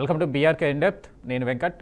Welcome to BRK in depth. నేను వెంకట్.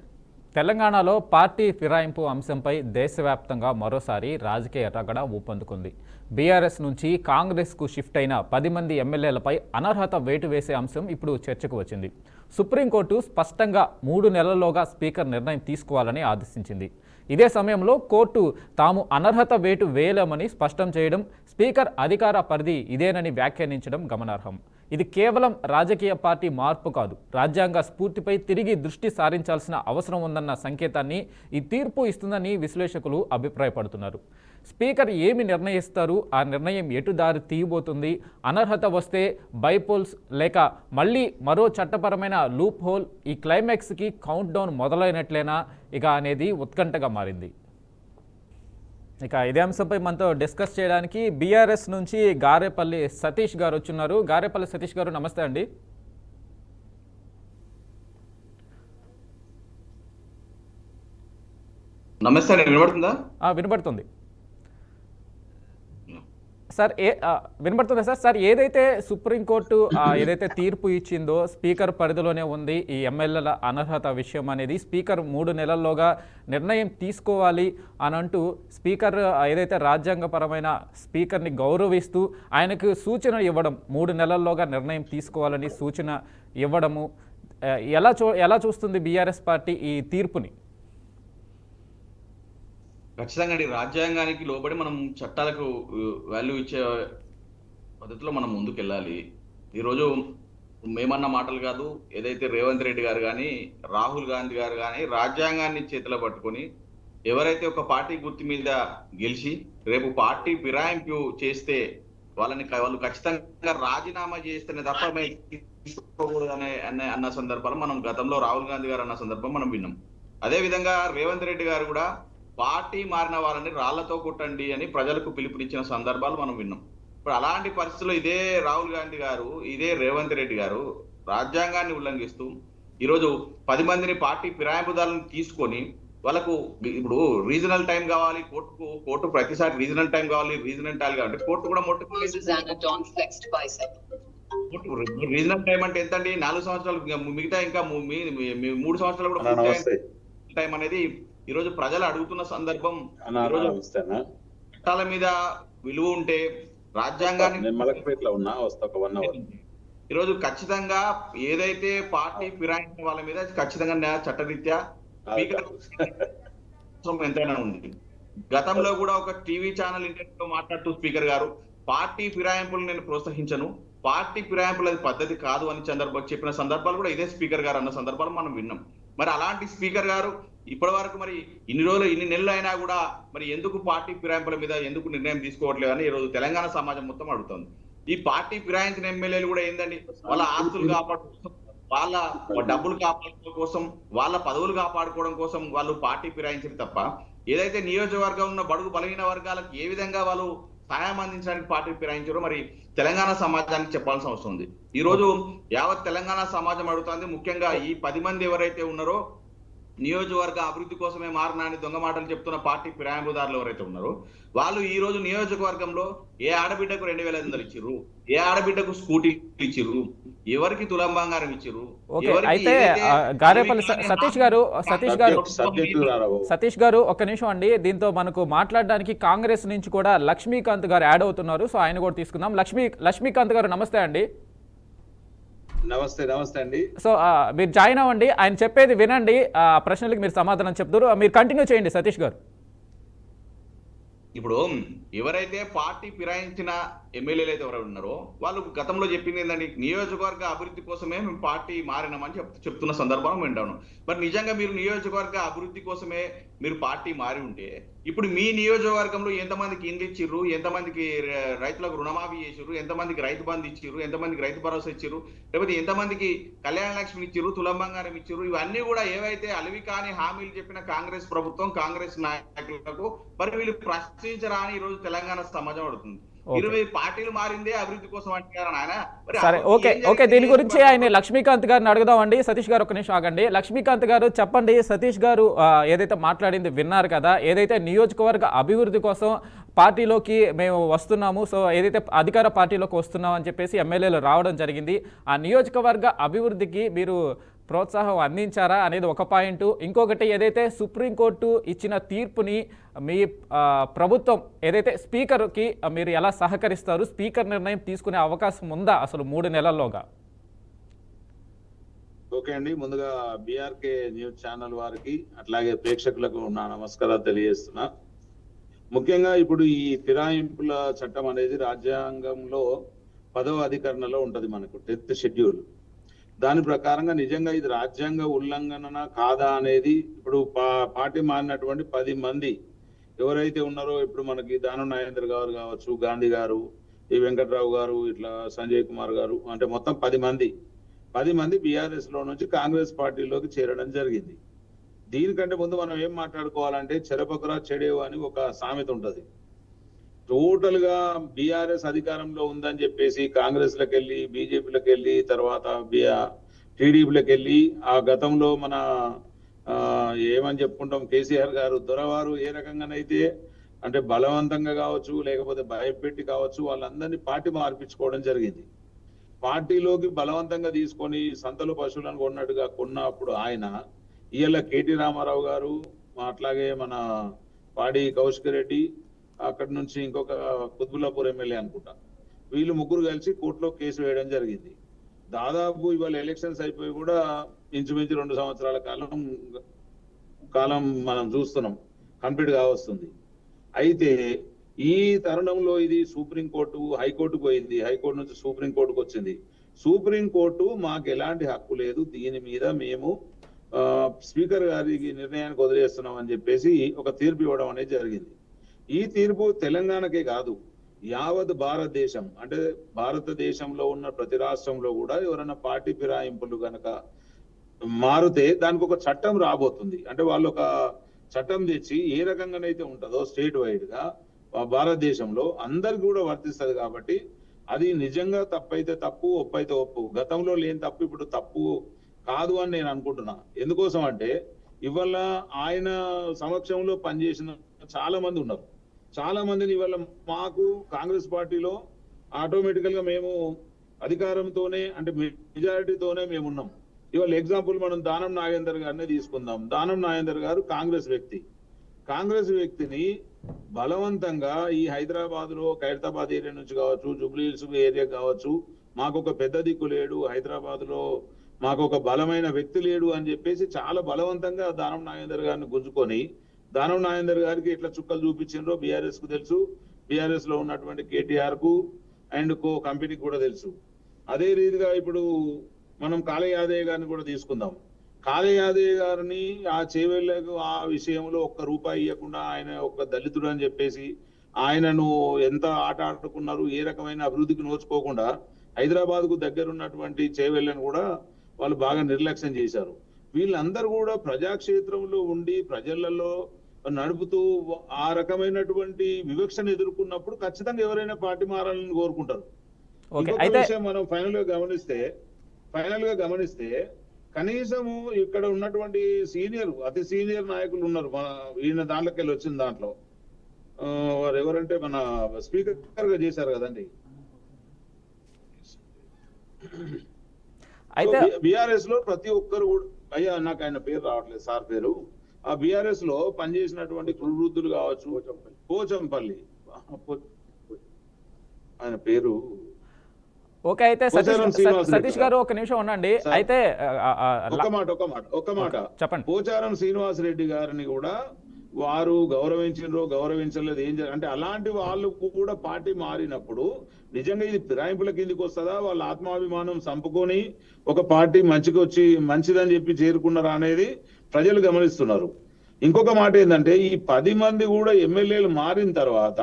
తెలంగాణలో party ఫిరాయింపు అంశంపై దేశవ్యాప్తంగా మరోసారి రాజకీయ రగడ ఊపందుకుంది. బీఆర్ఎస్ నుంచి కాంగ్రెస్కు షిఫ్ట్ అయిన 10 మంది ఎమ్మెల్యేలపై అనర్హత వేటు వేసే అంశం ఇప్పుడు చర్చకు వచ్చింది. సుప్రీంకోర్టు స్పష్టంగా 3 నెలల్లోగా స్పీకర్ నిర్ణయం తీసుకోవాలని ఆదేశించింది. ఇదే సమయంలో కోర్టు తాము అనర్హత వేటు వేయలేమని స్పష్టం చేయడం, స్పీకర్ అధికార పరిధి ఇదేనని వ్యాఖ్యానించడం గమనార్హం. ఇది కేవలం రాజకీయ పార్టీ మార్పు కాదు, రాజ్యాంగ స్ఫూర్తిపై తిరిగి దృష్టి సారించాల్సిన అవసరం ఉందన్న సంకేతాన్ని ఈ తీర్పు ఇస్తుందని విశ్లేషకులు అభిప్రాయపడుతున్నారు. స్పీకర్ ఏమి నిర్ణయిస్తారు, ఆ నిర్ణయం ఎటు దారి తీయబోతుంది, అనర్హత వస్తే బైపోల్స్ లేక మళ్ళీ మరో చట్టపరమైన లూప్ హోల్, ఈ క్లైమాక్స్కి కౌంట్ డౌన్ మొదలైనట్లేనా ఇక అనేది ఉత్కంఠగా మారింది. ఇక ఇదే అంశంపై మనతో డిస్కస్ చేయడానికి బీఆర్ఎస్ నుంచి గారేపల్లి సతీష్ గారు వచ్చున్నారు. గారేపల్లి సతీష్ గారు, నమస్తే అండి. నమస్తే అండి, వినబడుతుందా? వినబడుతుంది సార్. వినబడుతుంది సార్. ఏదైతే సుప్రీంకోర్టు ఏదైతే తీర్పు ఇచ్చిందో స్పీకర్ పరిధిలోనే ఉంది ఈ ఎమ్మెల్యేల అనర్హత విషయం అనేది. స్పీకర్ 3 నెలల్లోగా నిర్ణయం తీసుకోవాలి అని అంటూ స్పీకర్ ఏదైతే రాజ్యాంగపరమైన స్పీకర్ని గౌరవిస్తూ ఆయనకు సూచన ఇవ్వడం, 3 నెలల్లోగా నిర్ణయం తీసుకోవాలని సూచన ఇవ్వడము ఎలా చూస్తుంది బీఆర్ఎస్ పార్టీ ఈ తీర్పుని? ఖచ్చితంగా అండి, రాజ్యాంగానికి లోబడి మనం చట్టాలకు వాల్యూ ఇచ్చే పద్ధతిలో మనం ముందుకెళ్ళాలి. ఈరోజు మేమన్న మాటలు కాదు, ఏదైతే రేవంత్ రెడ్డి గారు కానీ రాహుల్ గాంధీ గారు కానీ రాజ్యాంగాన్ని చేతిలో పట్టుకొని ఎవరైతే ఒక పార్టీ గుర్తు మీద గెలిచి రేపు పార్టీ ఫిరాయింపు చేస్తే వాళ్ళు ఖచ్చితంగా రాజీనామా చేస్తేనే తప్ప తీసుకోకూడదు అన్న సందర్భాలు మనం గతంలో రాహుల్ గాంధీ గారు అన్న సందర్భం మనం విన్నాం. అదే విధంగా రేవంత్ రెడ్డి గారు కూడా పార్టీ మారిన వాళ్ళని రాళ్లతో కొట్టండి అని ప్రజలకు పిలుపునిచ్చిన సందర్భాలు మనం విన్నాం. ఇప్పుడు అలాంటి పరిస్థితుల్లో ఇదే రాహుల్ గాంధీ గారు, ఇదే రేవంత్ రెడ్డి గారు రాజ్యాంగాన్ని ఉల్లంఘిస్తూ ఈరోజు 10 మందిని పార్టీ ఫిరాయింపుదారులను తీసుకొని వాళ్ళకు ఇప్పుడు రీజనల్ టైం కావాలి, కోర్టు ప్రతిసారి రీజనల్ టైం కావాలి, రీజనల్ టైం కావాలి, కోర్టు కూడా రీజనల్ టైం అంటే ఎంత అండి? 4 సంవత్సరాలు, మిగతా ఇంకా 3 సంవత్సరాలు కూడా టైం అనేది ఈరోజు ప్రజలు అడుగుతున్న సందర్భం. చట్టాల మీద విలువ ఉంటే రాజ్యాంగాన్ని ఈరోజు ఖచ్చితంగా ఏదైతే పార్టీ ఫిరాయించిన వాళ్ళ మీద ఖచ్చితంగా చట్టరీత్యా ఎంతైనా ఉంది. గతంలో కూడా ఒక టీవీ ఛానల్ ఇంటర్వ్యూలో మాట్లాడుతూ స్పీకర్ గారు పార్టీ ఫిరాయింపులు నేను ప్రోత్సహించను, పార్టీ ఫిరాయింపులు అది పద్ధతి కాదు అని చెప్పిన సందర్భాలు కూడా ఇదే స్పీకర్ గారు అన్న సందర్భాలు మనం విన్నాం. మరి అలాంటి స్పీకర్ గారు ఇప్పటి వరకు మరి ఇన్ని నెలలు అయినా కూడా మరి ఎందుకు పార్టీ ఫిరాయింపుల మీద ఎందుకు నిర్ణయం తీసుకోవట్లేదు అని ఈరోజు తెలంగాణ సమాజం మొత్తం అడుగుతుంది. ఈ పార్టీ ఫిరాయించిన ఎమ్మెల్యేలు కూడా ఏందండి, వాళ్ళ ఆస్తులు కాపాడుకోవడం, వాళ్ళ డబ్బులు కాపాడుకోవడం కోసం, వాళ్ళ పదవులు కాపాడుకోవడం కోసం వాళ్ళు పార్టీ ఫిరాయించారు తప్ప ఏదైతే నియోజకవర్గం ఉన్న బడుగు బలహీన వర్గాలకు ఏ విధంగా వాళ్ళు సహాయం అందించడానికి పార్టీ ఫిరాయించారో మరి తెలంగాణ సమాజానికి చెప్పాల్సిన అవసరం ఉంది. ఈ రోజు యావత్ తెలంగాణ సమాజం అడుగుతుంది, ముఖ్యంగా ఈ 10 మంది ఎవరైతే ఉన్నారో నియోజకవర్గ అభివృద్ధి కోసమే మారినా అని దొంగ మాటలు చెప్తున్న పార్టీ ఫిరాయింపుదారులు ఎవరైతే ఉన్నారో వాళ్ళు ఈ రోజు నియోజకవర్గంలో ఏ ఆడబిడ్డకు 2,500 ఇచ్చిర్రు, ఏ ఆడబిడ్డకు స్కూటీ ఇచ్చిర్రు, ఎవరికి తులం బంగారం ఇచ్చిర్రు. అయితే గారేపల్లి సతీష్ గారు ఒక్క నిమిషం అండి. దీంతో మనకు మాట్లాడడానికి కాంగ్రెస్ నుంచి కూడా లక్ష్మీకాంత్ గారు యాడ్ అవుతున్నారు. సో ఆయన కూడా తీసుకుందాం. లక్ష్మీకాంత్ గారు, నమస్తే అండి. నమస్తే అండి. సో మీరు జాయిన్ అవ్వండి, ఆయన చెప్పేది వినండి, ప్రశ్నలకు మీరు సమాధానం చెప్తారు. మీరు కంటిన్యూ చేయండి సతీష్ గారు. ఇప్పుడు ఎవరైతే పార్టీ ఫిరాయించిన ఎమ్మెల్యేలు అయితే ఎవరైనా ఉన్నారో వాళ్ళు గతంలో చెప్పింది ఏంటంటే నియోజకవర్గ అభివృద్ధి కోసమే మేము పార్టీ మారినామని చెప్తున్న సందర్భం వింటాను. మరి నిజంగా మీరు నియోజకవర్గ అభివృద్ధి కోసమే మీరు పార్టీ మారి ఉంటే ఇప్పుడు మీ నియోజకవర్గంలో ఎంతమందికి ఇండ్లు ఇచ్చిర్రు, ఎంతమందికి రైతులకు రుణమాఫీ చేసిర్రు, ఎంతమందికి రైతు బంధు ఇచ్చిర్రు, ఎంతమందికి రైతు భరోసా ఇచ్చిర్రు, లేకపోతే ఎంతమందికి కళ్యాణ లక్ష్మి ఇచ్చిర్రు, తులం బంగారం ఇచ్చిర్రు, ఇవన్నీ కూడా ఏవైతే అలివి కాని హామీలు చెప్పిన కాంగ్రెస్ ప్రభుత్వం, కాంగ్రెస్ నాయకులకు మరి వీళ్ళు ప్రశ్నించరా అని ఈ రోజు తెలంగాణ సమాజం అడుగుతుంది. 20 పార్టీలు మారిందే అభివృద్ధి కోసం అంటారు ఆయన. సరే, ఓకే దీని గురించి ఆయన లక్ష్మీకాంత్ గారిని అడుగుదామండి. సతీష్ గారు ఒక నిమిషం ఆగండి. లక్ష్మీకాంత్ గారు చెప్పండి, సతీష్ గారు ఏదైతే మాట్లాడింది విన్నారు కదా, ఏదైతే నియోజకవర్గ అభివృద్ధి కోసం పార్టీలోకి మేము వస్తున్నాము, సో ఏదైతే అధికార పార్టీలోకి వస్తున్నాం అని చెప్పేసి ఎమ్మెల్యేలు రావడం జరిగింది, ఆ నియోజకవర్గ అభివృద్ధికి మీరు ప్రోత్సాహం అందించారా అనేది ఒక పాయింట్. ఇంకొకటి ఏదైతే సుప్రీంకోర్టు ఇచ్చిన తీర్పుని మీ ప్రభుత్వం ఏదైతే స్పీకర్కి మీరు ఎలా సహకరిస్తారు? స్పీకర్ నిర్ణయం తీసుకునే అవకాశం ఉందా అసలు 3 నెలల్లోగా? ఓకే అండి, ముందుగా బీఆర్కే న్యూస్ ఛానల్ వారికి అట్లాగే ప్రేక్షకులకు నా నమస్కారాలు తెలియజేస్తున్నా. ముఖ్యంగా ఇప్పుడు ఈ ఫిరాయింపుల చట్టం అనేది రాజ్యాంగంలో 10వ అధికరణలో ఉంటది, మనకు 10th షెడ్యూల్. దాని ప్రకారంగా నిజంగా ఇది రాజ్యాంగ ఉల్లంఘన కాదా అనేది ఇప్పుడు పార్టీ మారినటువంటి 10 మంది ఎవరైతే ఉన్నారో, ఇప్పుడు మనకి దానం నాగేంద్ర గారు కావచ్చు, గాంధీ గారు, ఈ వెంకట్రావు గారు, ఇట్లా సంజయ్ కుమార్ గారు, అంటే మొత్తం 10 మంది బీఆర్ఎస్ లో నుంచి కాంగ్రెస్ పార్టీలోకి చేరడం జరిగింది. దీనికంటే ముందు మనం ఏం మాట్లాడుకోవాలంటే, చెరపకురా చెడేవు అని ఒక సామెత ఉంటది. టోటల్ గా బీఆర్ఎస్ అధికారంలో ఉందని చెప్పేసి కాంగ్రెస్ లకు వెళ్ళి, బీజేపీలకు వెళ్ళి, తర్వాత టీడీపీలకు వెళ్ళి, ఆ గతంలో మన ఏమని చెప్పుకుంటాం, కేసీఆర్ గారు దొరవారు ఏ రకంగానైతే అంటే బలవంతంగా కావచ్చు, లేకపోతే భయపెట్టి కావచ్చు, వాళ్ళందరినీ పార్టీ మార్పించుకోవడం జరిగింది. పార్టీలోకి బలవంతంగా తీసుకొని సంతలో పశువులను కొన్నట్టుగా కొన్నప్పుడు ఆయన ఇవాళ కేటీ రామారావు గారు, అట్లాగే మన పాడి కౌశిక్ రెడ్డి, అక్కడి నుంచి ఇంకొక కుత్బుల్లాపూర్ ఎమ్మెల్యే అనుకుంటా, వీళ్ళు ముగ్గురు కలిసి కోర్టులో కేసు వేయడం జరిగింది. దాదాపు ఇవాళ ఎలక్షన్స్ అయిపోయి కూడా ఇంచుమించు 2 సంవత్సరాల కాలం మనం చూస్తున్నాం, కంప్లీట్ గా వస్తుంది. అయితే ఈ తరుణంలో ఇది సుప్రీంకోర్టు, హైకోర్టుకు పోయింది, హైకోర్టు నుంచి సుప్రీంకోర్టుకు వచ్చింది. సుప్రీంకోర్టు మాకు ఎలాంటి హక్కు లేదు, దీని మీద మేము స్పీకర్ గారికి నిర్ణయానికి వదిలేస్తున్నాం అని చెప్పేసి ఒక తీర్పు ఇవ్వడం అనేది జరిగింది. ఈ తీర్పు తెలంగాణకే కాదు, యావత్ భారతదేశం, అంటే భారతదేశంలో ఉన్న ప్రతి రాష్ట్రంలో కూడా ఎవరైనా పార్టీ ఫిరాయింపులు గనక మారితే దానికి ఒక చట్టం రాబోతుంది. అంటే వాళ్ళు ఒక చట్టం తెచ్చి ఏ రకంగానైతే ఉంటుందో స్టేట్ వైడ్ గా భారతదేశంలో అందరికి కూడా వర్తిస్తుంది. కాబట్టి అది నిజంగా తప్పైతే తప్పు, ఒప్పైతే ఒప్పు. గతంలో లేని తప్పు ఇప్పుడు తప్పు కాదు అని నేను అనుకుంటున్నా. ఎందుకోసం అంటే ఇవాళ ఆయన సమక్షంలో పనిచేసిన చాలా మంది ఉన్నారు. చాలా మందిని ఇవాళ మాకు కాంగ్రెస్ పార్టీలో ఆటోమేటికల్ గా మేము అధికారంతోనే, అంటే మెజారిటీతోనే మేము ఉన్నాం. ఇవాళ ఎగ్జాంపుల్ మనం దానం నాగేందర్ గారినే తీసుకుందాం. దానం నాగేందర్ గారు కాంగ్రెస్ వ్యక్తిని బలవంతంగా ఈ హైదరాబాద్ లో ఖైరతాబాద్ ఏరియా నుంచి కావచ్చు, జూబ్లీ హిల్స్ ఏరియా కావచ్చు, మాకు ఒక పెద్ద దిక్కు లేడు, హైదరాబాద్ లో మాకు ఒక బలమైన వ్యక్తి లేడు అని చెప్పేసి చాలా బలవంతంగా దానం నాగేందర్ గారిని గుంజుకొని, దానం నాగేందర్ గారికి ఎట్లా చుక్కలు చూపించిండ్రో బీఆర్ఎస్ కు తెలుసు, బీఆర్ఎస్ లో ఉన్నటువంటి కేటీఆర్ కు అండ్ కో కంపెనీకి కూడా తెలుసు. అదే రీతిగా ఇప్పుడు మనం కాళీ యాదయ్య గారిని కూడా తీసుకుందాం. కాళీ యాదయ్య గారిని ఆ చేవేళ్లకు ఆ విషయంలో ఒక్క రూపాయి ఇవ్వకుండా, ఆయన ఒక దళితుడు అని చెప్పేసి ఆయనను ఎంత ఆట ఆడుకున్నారు, ఏ రకమైన అభివృద్ధికి నోచుకోకుండా హైదరాబాద్ కు దగ్గర ఉన్నటువంటి చేవేళ్లను కూడా వాళ్ళు బాగా నిర్లక్ష్యం చేశారు. వీళ్ళందరూ కూడా ప్రజాక్షేత్రంలో ఉండి ప్రజలలో నడుపుతూ ఆ రకమైనటువంటి వివక్షను ఎదుర్కొన్నప్పుడు ఖచ్చితంగా ఎవరైనా పార్టీ మారాలని కోరుకుంటారు. విషయం మనం ఫైనల్ గా గమనిస్తే కనీసము ఇక్కడ ఉన్నటువంటి అతి సీనియర్ నాయకులు ఉన్నారు. మన ఈయన దాంట్లోకి వెళ్ళి వచ్చిన దాంట్లో వారు ఎవరంటే మన స్పీకర్ గా చేశారు కదండి. అయితే బీఆర్ఎస్ లో ప్రతి ఒక్కరు కూడా, అయ్యా నాకు ఆయన పేరు రావట్లేదు సార్ పేరు, ఆ బీఆర్ఎస్ లో పనిచేసినటువంటి వృద్ధులు కావచ్చు, పోచంపల్లి ఆయన పేరు. ఓకే, అయితే సతీష్ గారు ఒక నిమిషం ఉండండి. అయితే ఒక మాట చెప్పండి. పోచారం శ్రీనివాస్ రెడ్డి గారిని కూడా వారు గౌరవించలేదు ఏం అంటే అలాంటి వాళ్ళు కూడా పార్టీ మారినప్పుడు నిజంగా ఇది ఫిరాయింపుల కిందికి వస్తుందా, వాళ్ళ ఆత్మాభిమానం చంపుకొని ఒక పార్టీ మంచిదని చెప్పి చేరుకున్నారా అనేది ప్రజలు గమనిస్తున్నారు. ఇంకొక మాట ఏంటంటే, ఈ 10 మంది కూడా ఎమ్మెల్యేలు మారిన తర్వాత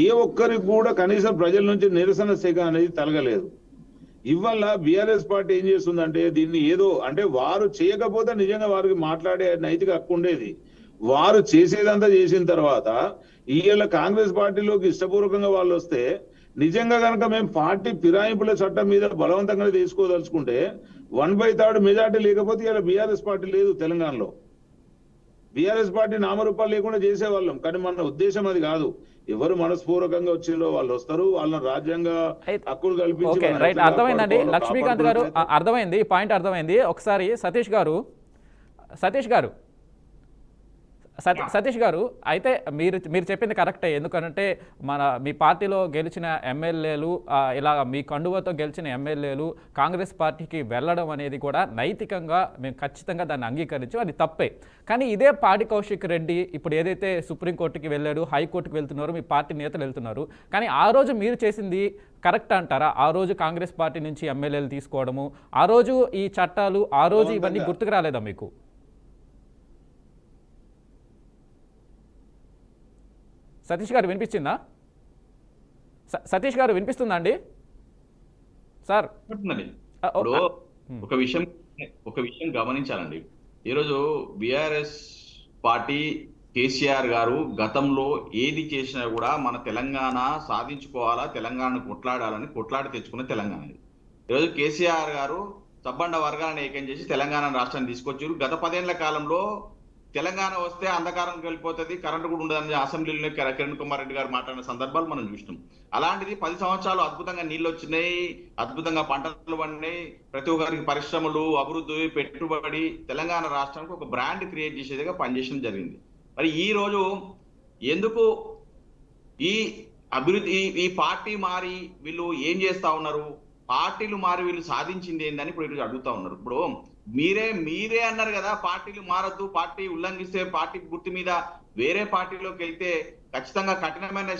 ఏ ఒక్కరికి కూడా కనీసం ప్రజల నుంచి నిరసన సెగ అనేది తలగలేదు. ఇవాళ బీఆర్ఎస్ పార్టీ ఏం చేస్తుందంటే, దీన్ని ఏదో అంటే వారు చేయకపోతే నిజంగా వారికి మాట్లాడే నైతిక హక్కు ఉండేది. వారు చేసేదంతా చేసిన తర్వాత ఈవేళ కాంగ్రెస్ పార్టీలోకి ఇష్టపూర్వకంగా వాళ్ళు వస్తే, నిజంగా కనుక మేము పార్టీ ఫిరాయింపుల చట్టం మీద బలవంతంగా తీసుకోదలుచుకుంటే 1/3 మెజార్టీ లేకపోతే ఇలా బీఆర్ఎస్ పార్టీ లేదు తెలంగాణలో. బీఆర్ఎస్ పార్టీ నామరూపాలు లేకుండా చేసేవాళ్ళం. కానీ మన ఉద్దేశం అది కాదు. ఎవరు మనస్పూర్వకంగా వచ్చిందో వాళ్ళు వస్తారు, వాళ్ళని రాజ్యాంగ హక్కులు కల్పించి ఓకే రైట్, అర్థమైందండి లక్ష్మీకాంత్ గారు, అర్థమైంది, ఈ పాయింట్ అర్థమైంది. ఒకసారి సతీష్ గారు సతీష్ గారు అయితే మీరు చెప్పింది కరెక్టే. ఎందుకంటే మీ పార్టీలో గెలిచిన ఎమ్మెల్యేలు ఇలా మీ కండువతో గెలిచిన ఎమ్మెల్యేలు కాంగ్రెస్ పార్టీకి వెళ్ళడం అనేది కూడా నైతికంగా మేము ఖచ్చితంగా దాన్ని అంగీకరించాం, అది తప్పే. కానీ ఇదే పాడి కౌశిక్ రెడ్డి ఇప్పుడు ఏదైతే సుప్రీంకోర్టుకి వెళ్ళాడు, హైకోర్టుకి వెళ్తున్నారు, మీ పార్టీ నేతలు వెళ్తున్నారు, కానీ ఆ రోజు మీరు చేసింది కరెక్ట్ అంటారా? ఆ రోజు కాంగ్రెస్ పార్టీ నుంచి ఎమ్మెల్యేలు తీసుకోవడము, ఆ రోజు ఈ చట్టాలు, ఆ రోజు ఇవన్నీ గుర్తుకు రాలేదా మీకు? సతీష్ గారు వినిపించిందా? సతీష్ గారు వినిపిస్తుందా అండి సార్? ఇప్పుడు ఒక విషయం గమనించాలండి. ఈరోజు బిఆర్ఎస్ పార్టీ కేసీఆర్ గారు గతంలో ఏది చేసినా కూడా మన తెలంగాణ సాధించుకోవాలా, తెలంగాణను కొట్లాడి తెచ్చుకున్న తెలంగాణ. ఈరోజు కేసీఆర్ గారు సబ్బండ వర్గాలను ఏకం చేసి తెలంగాణ రాష్ట్రాన్ని తీసుకొచ్చారు. గత 10 ఏళ్ల కాలంలో తెలంగాణ వస్తే అంధకారం వెళ్ళిపోతుంది, కరెంటు కూడా ఉండదని అసెంబ్లీలో కిరణ్ కుమార్ రెడ్డి గారు మాట్లాడిన సందర్భాలు మనం చూసినాం. అలాంటిది 10 సంవత్సరాలు అద్భుతంగా నీళ్ళు వచ్చినాయి, అద్భుతంగా పంటలు పండినాయి, ప్రతి ఒక్కరికి పరిశ్రమలు, అభివృద్ధి, పెట్టుబడి, తెలంగాణ రాష్ట్రానికి ఒక బ్రాండ్ క్రియేట్ చేసేదిగా పనిచేయడం జరిగింది. మరి ఈ రోజు ఎందుకు ఈ అభివృద్ధి, ఈ పార్టీ మారి వీళ్ళు ఏం చేస్తా ఉన్నారు, పార్టీలు మారి వీళ్ళు సాధించింది ఏందని ఇప్పుడు ఈరోజు అడుగుతా ఉన్నారు. ఇప్పుడు మీరే అన్నారు కదా, పార్టీలు మారద్దు, పార్టీ ఉల్లంఘిస్తే పార్టీ గుర్తు మీద వేరే పార్టీలోకి వెళ్తే ఖచ్చితంగా కఠినమైన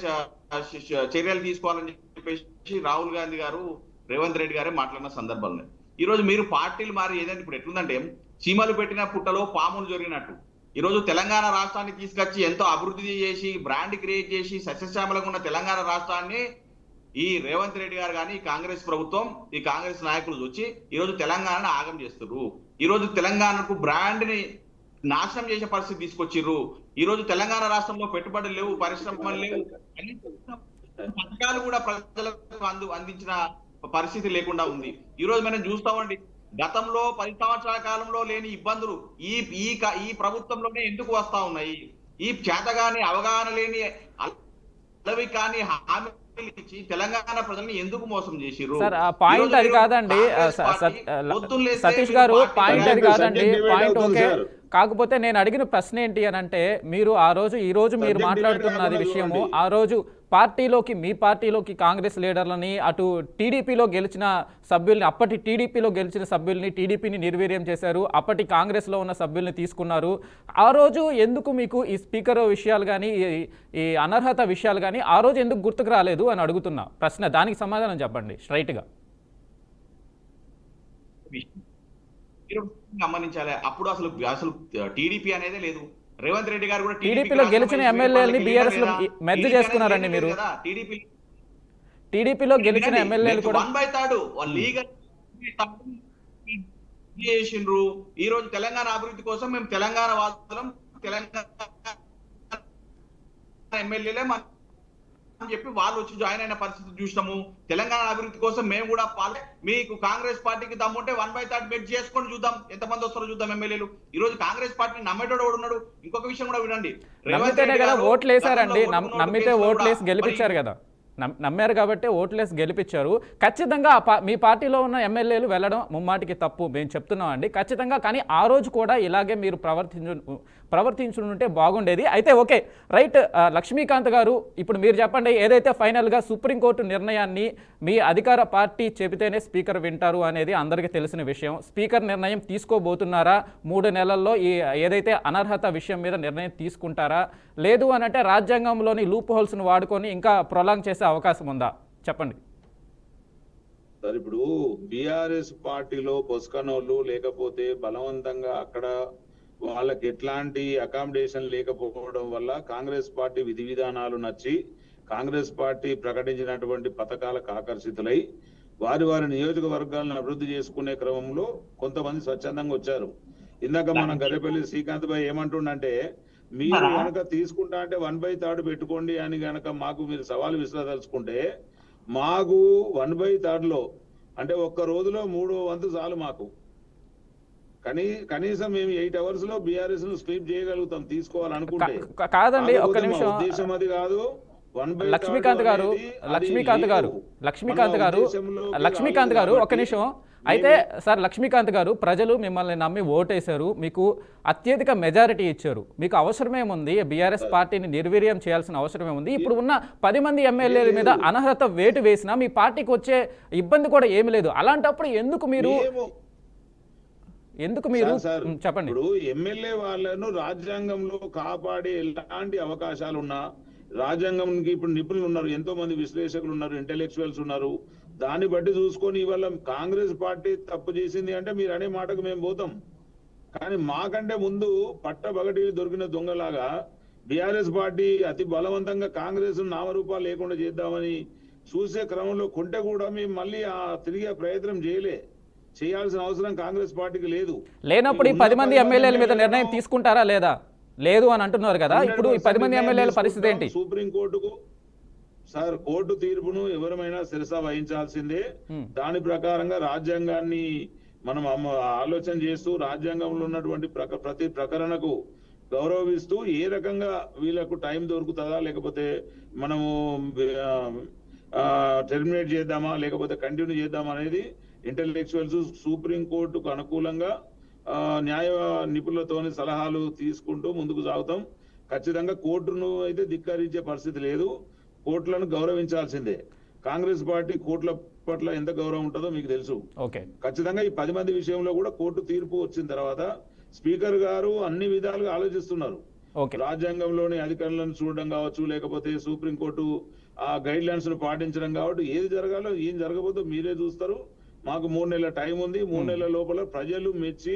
చర్యలు తీసుకోవాలని చెప్పేసి రాహుల్ గాంధీ గారు, రేవంత్ రెడ్డి గారే మాట్లాడిన సందర్భాలు. ఈ రోజు మీరు పార్టీలు మారి ఏదైనా ఇప్పుడు ఎట్లుందంటే చీమలు పెట్టిన పుట్టలో పాములు జరిగినట్టు ఈ రోజు తెలంగాణ రాష్ట్రాన్ని తీసుకొచ్చి ఎంతో అభివృద్ధి చేసి బ్రాండ్ క్రియేట్ చేసి సస్యశ్యామలంగా ఉన్న తెలంగాణ రాష్ట్రాన్ని ఈ రేవంత్ రెడ్డి గారు కానీ, ఈ కాంగ్రెస్ ప్రభుత్వం, ఈ కాంగ్రెస్ నాయకులు వచ్చి ఈరోజు తెలంగాణను ఆగం చేస్తున్నారు. ఈరోజు తెలంగాణకు బ్రాండ్ ని నాశనం చేసే పరిస్థితి తీసుకొచ్చిర్రు. ఈ రోజు తెలంగాణ రాష్ట్రంలో పెట్టుబడులు లేవు, పరిశ్రమలు లేవు, పథకాలు కూడా ప్రజలకు అందించిన పరిస్థితి లేకుండా ఉంది. ఈ రోజు మనం చూస్తామండి, గతంలో 10 సంవత్సరాల కాలంలో లేని ఇబ్బందులు ఈ ప్రభుత్వంలోనే ఎందుకు వస్తా ఉన్నాయి? ఈ చేతగాని అవగాహన లేని అలవి కానీ హామీ తెలంగాణ ప్రజల్ని ఎందుకు మోసం చేసిర్రు? సార్ పాయింట్ అది కాదండి సతీష్ గారు, పాయింట్ అది కాదండి, పాయింట్ ఓకే. కాకపోతే నేను అడిగిన ప్రశ్న ఏంటి అని అంటే, మీరు ఆ రోజు ఈ రోజు మీరు మాట్లాడుతున్నది విషయము, ఆ రోజు మీ పార్టీలోకి కాంగ్రెస్ లీడర్లని, అటు టీడీపీలో గెలిచిన సభ్యుల్ని, అప్పటి టీడీపీలో గెలిచిన సభ్యుల్ని, టీడీపీని నిర్వీర్యం చేశారు, అప్పటి కాంగ్రెస్లో ఉన్న సభ్యుల్ని తీసుకున్నారు. ఆ రోజు ఎందుకు మీకు ఈ స్పీకర్ విషయాలు కానీ, ఈ అనర్హత విషయాలు కానీ ఆ రోజు ఎందుకు గుర్తుకు రాలేదు అని అడుగుతున్నా ప్రశ్న. దానికి సమాధానం చెప్పండి స్ట్రైట్గా. గమనించాలి, అప్పుడు అసలు టీడీపీ అనేదే లేదు. రేవంత్ రెడ్డి గారు కూడా టీడీపీలో గెలిచిన ఎమ్మెల్యేలని బీఆర్ఎస్ లో మెర్జ్ చేసుకున్నారండి మీరు. టీడీపీలో గెలిచిన ఎమ్మెల్యేలు కూడా 1/3 లీగల్ చేసిండ్రు. ఈ రోజు తెలంగాణ అభివృద్ధి కోసం మేము తెలంగాణ వాదులం, తెలంగాణ ఎమ్మెల్యేలే అని చెప్పి వాళ్ళు వచ్చి జాయిన్ అయిన పరిస్థితి చూసినాము. తెలంగాణ అభివృద్ధి కోసం మేము కూడా మీకు కాంగ్రెస్ పార్టీకి దమ్ముంటే 1/3 బెడ్ చేసుకొని చూద్దాం, ఎంతమంది వస్తారో చూద్దాం ఎమ్మెల్యేలు. ఈ రోజు కాంగ్రెస్ పార్టీని నమ్మేటోడు ఉన్నాడు. ఇంకొక విషయం కూడా వినండి, ఓట్లు వేసారండి, నమ్మితే ఓట్లు వేసి గెలిపించారు కదా, నమ్మారు కాబట్టి ఓట్లేసి గెలిపించారు. ఖచ్చితంగా మీ పార్టీలో ఉన్న ఎమ్మెల్యేలు వెళ్ళడం ముమ్మాటికి తప్పు మేము చెప్తున్నాం అండి ఖచ్చితంగా. కానీ ఆ రోజు కూడా ఇలాగే మీరు ప్రవర్తించుంటే బాగుండేది. అయితే ఓకే రైట్, లక్ష్మీకాంత్ గారు ఇప్పుడు మీరు చెప్పండి, ఏదైతే ఫైనల్గా సుప్రీంకోర్టు నిర్ణయాన్ని మీ అధికార పార్టీ చెబితేనే స్పీకర్ వింటారు అనేది అందరికీ తెలిసిన విషయం. స్పీకర్ నిర్ణయం తీసుకోబోతున్నారా? 3 నెలల్లో ఈ ఏదైతే అనర్హత విషయం మీద నిర్ణయం తీసుకుంటారా? లేదు అని అంటే రాజ్యాంగంలోని లూప్ హోల్స్ను వాడుకొని ఇంకా ప్రొలాంగ్ చేసే అవకాశం ఉందా? చెప్పండి సార్. ఇప్పుడు బీఆర్ఎస్ పార్టీలో పొస్కనోళ్ళు లేకపోతే బలవంతంగా అక్కడ వాళ్ళకి ఎట్లాంటి అకామిడేషన్ లేకపోవడం వల్ల కాంగ్రెస్ పార్టీ విధి విధానాలు నచ్చి కాంగ్రెస్ పార్టీ ప్రకటించినటువంటి పథకాలకు ఆకర్షితులై వారి నియోజకవర్గాలను అభివృద్ధి చేసుకునే క్రమంలో కొంతమంది స్వచ్ఛందంగా వచ్చారు. ఇందాక మనం గర్రెపల్లి శ్రీకాంత్ భాయ్ ఏమంటుండంటే, మీరు కనుక తీసుకుంటా అంటే 1/3 పెట్టుకోండి అని గనక మాకు మీరు సవాలు విసిరదలుచుకుంటే, మాకు 1/3 అంటే ఒక్క రోజులో 3వ వంతు చాలు మాకు. కనీసం మేము 8 hours లో బీఆర్ఎస్ ను స్వీప్ చేయగలుగుతాం తీసుకోవాలనుకుంటే. కాదండి, ఒక్క కాకపోతే మా నిమిషం. ఉద్దేశం అది కాదు. లక్ష్మీకాంత్ గారు ఒక్క నిమిషం. అయితే సార్, లక్ష్మీకాంత్ గారు, ప్రజలు మిమ్మల్ని నమ్మి ఓటేశారు, మీకు అత్యధిక మెజారిటీ ఇచ్చారు. మీకు అవసరమేముంది బీఆర్ఎస్ పార్టీని నిర్వీర్యం చేయాల్సిన అవసరమేముంది? ఇప్పుడు ఉన్న 10 మంది ఎమ్మెల్యేల మీద అనర్హత వేటు వేసినా మీ పార్టీకి వచ్చే ఇబ్బంది కూడా ఏమీ లేదు. అలాంటప్పుడు ఎందుకు మీరు చెప్పండి. ఇప్పుడు ఎమ్మెల్యే వాళ్ళను రాజ్యాంగంలో కాపాడే ఎలాంటి అవకాశాలు ఉన్నా, రాజ్యాంగంకి ఇప్పుడు నిపుణులు ఉన్నారు, ఎంతో మంది విశ్లేషకులు ఉన్నారు, ఇంటెలెక్చువల్స్ ఉన్నారు, దాన్ని బట్టి చూసుకొని ఇవాళ కాంగ్రెస్ పార్టీ తప్పు చేసింది అంటే మీరు అనే మాటకు మేము పోతాం. కానీ మాకంటే ముందు పట్టబగటి దొరికిన దొంగలాగా బీఆర్ఎస్ పార్టీ అతి బలవంతంగా కాంగ్రెస్ నామరూపాలు లేకుండా చేద్దామని చూసే క్రమంలో కొంటే కూడా మేము మళ్ళీ తిరిగే ప్రయత్నం చేయాల్సిన అవసరం కాంగ్రెస్ పార్టీకి లేనప్పుడు ఈ 10 మంది ఎమ్మెల్యేల మీద నిర్ణయం తీసుకుంటారా లేదా? లేదు అని అంటున్నారు కదా, ఇప్పుడు ఈ 10 మంది ఎమ్మెల్యేల పరిస్థితి ఏంటి? సుప్రీంకోర్టుకు సార్, కోర్టు తీర్పును ఎవరమైనా శిరస వహించాల్సిందే. దాని ప్రకారంగా రాజ్యాంగాన్ని మనం ఆలోచన చేస్తూ రాజ్యాంగంలో ఉన్నటువంటి ప్రతి ప్రకరణకు గౌరవిస్తూ ఏ రకంగా వీళ్ళకు టైం దొరుకుతుందా, లేకపోతే మనము టెర్మినేట్ చేద్దామా లేకపోతే కంటిన్యూ చేద్దామా అనేది ఇంటెలెక్చువల్స్ సుప్రీంకోర్టుకు అనుకూలంగా న్యాయ నిపుణులతోని సలహాలు తీసుకుంటూ ముందుకు సాగుతాం. ఖచ్చితంగా కోర్టును అయితే ధిక్కరించే పరిస్థితి లేదు, కోర్టులను గౌరవించాల్సిందే. కాంగ్రెస్ పార్టీ కోర్టుల పట్ల ఎంత గౌరవం ఉంటుందో మీకు తెలుసు. ఖచ్చితంగా ఈ 10 మంది విషయంలో కూడా కోర్టు తీర్పు వచ్చిన తర్వాత స్పీకర్ గారు అన్ని విధాలుగా ఆలోచిస్తున్నారు. రాజ్యాంగంలోని అధికారులను చూడడం కావచ్చు, లేకపోతే సుప్రీంకోర్టు ఆ గైడ్ లైన్స్ ను పాటించడం కావచ్చు, ఏది జరగాలో ఏం జరగబోతో మీరే చూస్తారు. మాకు 3 నెలల టైం ఉంది. 3 నెలల లోపల ప్రజలు మెచ్చి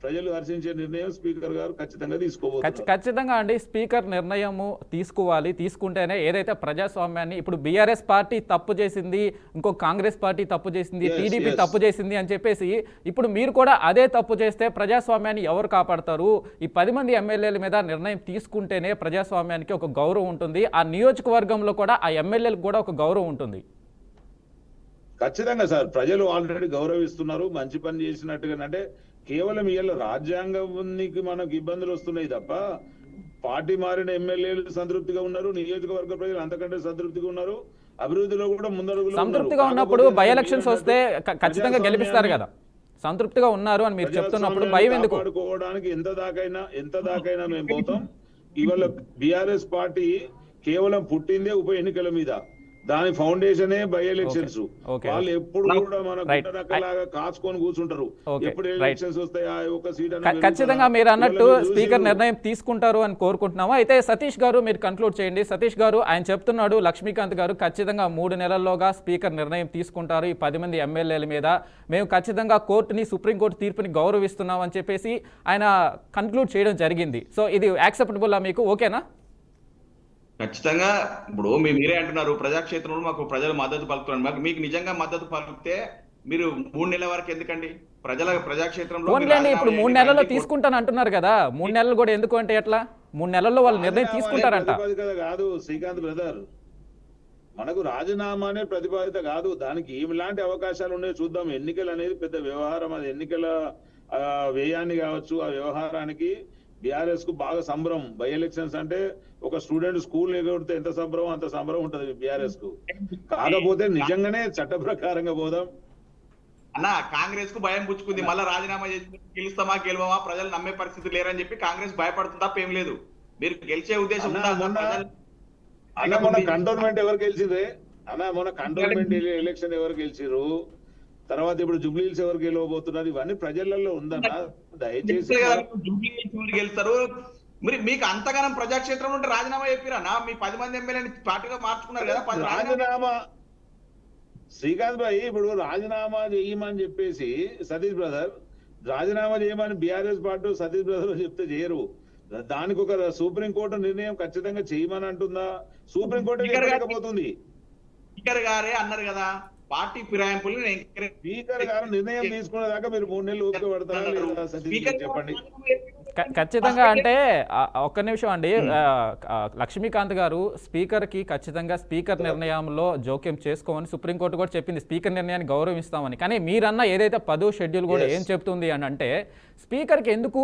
ప్రజలు హర్షించే నిర్ణయం స్పీకర్ గారు ఖచ్చితంగా తీసుకోవాలి. ఖచ్చితంగా అండి, స్పీకర్ నిర్ణయము తీసుకోవాలి. తీసుకుంటేనే ఏదైతే ప్రజాస్వామ్యాన్ని, ఇప్పుడు బీఆర్ఎస్ పార్టీ తప్పు చేసింది, ఇంకో కాంగ్రెస్ పార్టీ తప్పు చేసింది, టీడీపీ తప్పు చేసింది అని చెప్పేసి ఇప్పుడు మీరు కూడా అదే తప్పు చేస్తే ప్రజాస్వామ్యాన్ని ఎవరు కాపాడతారు? ఈ 10 మంది ఎమ్మెల్యేల మీద నిర్ణయం తీసుకుంటేనే ప్రజాస్వామ్యానికి ఒక గౌరవం ఉంటుంది, ఆ నియోజకవర్గంలో కూడా ఆ ఎమ్మెల్యేలకు కూడా ఒక గౌరవం ఉంటుంది. ఖచ్చితంగా సార్, ప్రజలు ఆల్రెడీ గౌరవిస్తున్నారు, మంచి పని చేసినట్టుగా. అంటే కేవలం ఇవాళ రాజ్యాంగానికి మనకు ఇబ్బందులు వస్తున్నాయి తప్ప పార్టీ మారిన ఎమ్మెల్యేలు సంతృప్తిగా ఉన్నారు, నియోజకవర్గ ప్రజలు అంతకంటే సంతృప్తిగా ఉన్నారు, అభివృద్ధిలో కూడా ముందడుగులు. సంతృప్తిగా ఉన్నప్పుడు బై ఎలక్షన్స్ వస్తే ఖచ్చితంగా గెలిపిస్తారు కదా. సంతృప్తిగా ఉన్నారు అని మీరు చెప్తున్నప్పుడు భయం ఎందుకు? కాపాడుకోవడానికి ఎంత దాకైనా మేము పోతాం. ఇవాళ బీఆర్ఎస్ పార్టీ కేవలం పుట్టిందే ఉప ఎన్నికల మీద, దాని ఫౌండేషనే బై ఎలక్షన్స్. వాళ్ళు ఎప్పుడు కూడా మన గుట్టనక్కలాగా కాచుకొని కూర్చుంటారు. ఎప్పుడు ఎలక్షన్స్ వస్తాయా ఒక సీట్. ఖచ్చితంగా మీరు అన్నట్టు స్పీకర్ నిర్ణయం తీసుకుంటారు అని కోరుకుంటున్నాము. అయితే సతీష్ గారు మీరు కన్క్లూడ్ చేయండి. సతీష్ గారు, ఆయన చెప్తున్నాడు, లక్ష్మీకాంత్ గారు ఖచ్చితంగా 3 నెలల్లోగా స్పీకర్ నిర్ణయం తీసుకుంటారు ఈ 10 మంది ఎమ్మెల్యేల మీద, మేము ఖచ్చితంగా కోర్టుని, సుప్రీంకోర్టు తీర్పుని గౌరవిస్తున్నాం అని చెప్పేసి ఆయన కన్క్లూడ్ చేయడం జరిగింది. సో ఇది యాక్సెప్టబుల్ మీకు? ఓకేనా? ఖచ్చితంగా. ఇప్పుడు మీరే అంటున్నారు ప్రజాక్షేత్రంలో మాకు ప్రజలు మద్దతు పలుకుతున్నారు. మీకు నిజంగా మద్దతు పలికితే మీరు 3 నెలల వరకు ఎందుకండి ప్రజాక్షేత్రంలో? ఇప్పుడు 3 నెలల్లో తీసుకుంటాను అంటున్నారు కదా, 3 నెలలు కూడా ఎందుకు అంటే ఎట్లా? 3 నెలల్లో వాళ్ళు నిర్ణయం తీసుకుంటారంట కాదు శ్రీకాంత్ బ్రదర్, మనకు రాజీనామానే ప్రతిపాదిత కాదు. దానికి ఏమిలాంటి అవకాశాలు ఉన్నాయో చూద్దాం. ఎన్నికలు అనేది పెద్ద వ్యవహారం, అది ఎన్నికల వ్యయాన్ని కావచ్చు, ఆ వ్యవహారానికి బీఆర్ఎస్ కు బాగా సంబరం. బై ఎలక్షన్స్ అంటే ఒక స్టూడెంట్ స్కూల్ ఎగొడితే ఎంత సంబరం, అంత సంబరం ఉంటది బీఆర్ఎస్ కు. కాకపోతే నిజంగానే చట్ట ప్రకారంగా పోదాం అన్న. కాంగ్రెస్ కు భయం పుచ్చుకుంది, మళ్ళీ రాజీనామా చేసి గెలుస్తామా గెలవమా ప్రజలు నమ్మే పరిస్థితి లేరని చెప్పి కాంగ్రెస్ భయపడుతుంది తప్ప ఏం లేదు. మీరు గెలిచే ఉద్దేశం అన్న. మొన్న కంటోన్మెంట్ ఎవరు గెలిచిండ్రే అన్న? మొన్న కంటోన్మెంట్ ఎలక్షన్ ఎవరు గెలిచిరు? తర్వాత ఇప్పుడు జూబ్లీహిల్స్ ఎవరు గెలవబోతున్నారు? ఇవన్నీ ప్రజలలో ఉందన్న. దయచేసి గెలుస్తారు. మీకు అంతగానం ప్రజాక్షేత్రంలో ఉంటే రాజీనామా చెప్పిరా? మీ 10 మంది ఎమ్మెల్యేని పార్టీగా మార్చుకున్నారు కదా. రాజీనామా శ్రీకాంత్ భాయ్, ఇప్పుడు రాజీనామా చేయమని చెప్పేసి సతీష్ బ్రదర్ రాజీనామా చేయమని బీఆర్ఎస్ పార్టీ సతీష్ బ్రదర్ చెప్తే చేయరు. దానికి ఒక సుప్రీంకోర్టు నిర్ణయం ఖచ్చితంగా చేయమని అంటుందా? సుప్రీంకోర్టు చేయకపోతుంది. స్పీకర్ గారే అన్నారు కదా పార్టీ ఫిరాయింపులు. స్పీకర్ గారు నిర్ణయం తీసుకునే దాకా మీరు 3 నెలలు ఓపిక పడతారా లేదా? చెప్పండి. ఖచ్చితంగా అంటే ఒక్క నిమిషం అండి, లక్ష్మీకాంత్ గారు స్పీకర్కి ఖచ్చితంగా స్పీకర్ నిర్ణయంలో జోక్యం చేసుకోమని సుప్రీంకోర్టు కూడా చెప్పింది, స్పీకర్ నిర్ణయాన్ని గౌరవిస్తామని. కానీ మీరన్న ఏదైతే 10వ షెడ్యూల్ కూడా ఏం చెప్తుంది అని అంటే స్పీకర్కి ఎందుకు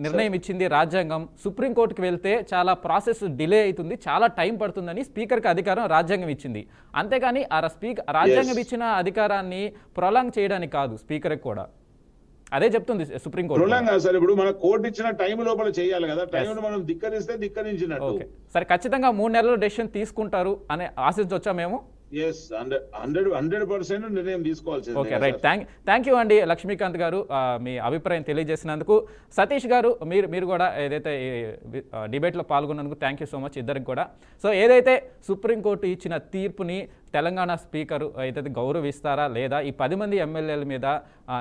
నిర్ణయం ఇచ్చింది రాజ్యాంగం, సుప్రీంకోర్టుకి వెళ్తే చాలా ప్రాసెస్ డిలే అవుతుంది, చాలా టైం పడుతుందని స్పీకర్కి అధికారం రాజ్యాంగం ఇచ్చింది. అంతేగాని రాజ్యాంగం ఇచ్చిన అధికారాన్ని ప్రొలాంగ్ చేయడానికి కాదు, స్పీకర్కి కూడా అదే చెప్తుంది సుప్రీంకోర్టు. అసలు ఇప్పుడు మన కోర్టు ఇచ్చిన టైం లోపల చేయాలి కదా, టైం మనం ధిక్కరిస్తే ధిక్కరించినట్టు. సరే, ఖచ్చితంగా 3 నెలల డెసిషన్ తీసుకుంటారు అని ఆశించవచ్చా మేము? 100% నిర్ణయం తీసుకోవాల్సింది. Okay, right. థ్యాంక్ యూ అండి లక్ష్మీకాంత్ గారు, మీ అభిప్రాయం తెలియజేసినందుకు. సతీష్ గారు, మీరు కూడా ఏదైతే డిబేట్లో పాల్గొన్నందుకు థ్యాంక్ యూ సో మచ్ ఇద్దరికి కూడా. సో ఏదైతే సుప్రీంకోర్టు ఇచ్చిన తీర్పుని తెలంగాణ స్పీకర్ అయితే గౌరవిస్తారా లేదా, ఈ 10 మంది ఎమ్మెల్యేల మీద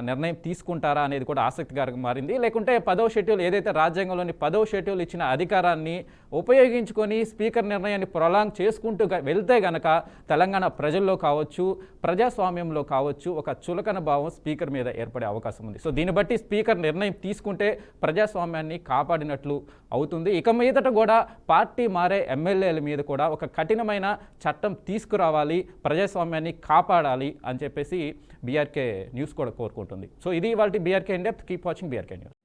నిర్ణయం తీసుకుంటారా అనేది కూడా ఆసక్తికరంగా మారింది. లేకుంటే 10వ షెడ్యూల్ ఏదైతే రాజ్యాంగంలోని 10వ షెడ్యూల్ ఇచ్చిన అధికారాన్ని ఉపయోగించుకొని స్పీకర్ నిర్ణయాన్ని ప్రొలాంగ్ చేసుకుంటూ వెళ్తే గనక తెలంగాణ ప్రజల్లో కావచ్చు, ప్రజాస్వామ్యంలో కావచ్చు, ఒక చులకన భావం స్పీకర్ మీద ఏర్పడే అవకాశం ఉంది. సో దీన్ని బట్టి స్పీకర్ నిర్ణయం తీసుకుంటే ప్రజాస్వామ్యాన్ని కాపాడినట్లు అవుతుంది. ఇక మీదట కూడా పార్టీ మారే ఎమ్మెల్యేల మీద కూడా ఒక కఠినమైన చట్టం తీసుకురావాలి, ప్రజాస్వామ్యాన్ని కాపాడాలి అని చెప్పేసి బీఆర్కే న్యూస్ కూడా కోరుకుంటుంది. సో ఇది ఇవాల్టి BRK in depth. Keep watching BRK news.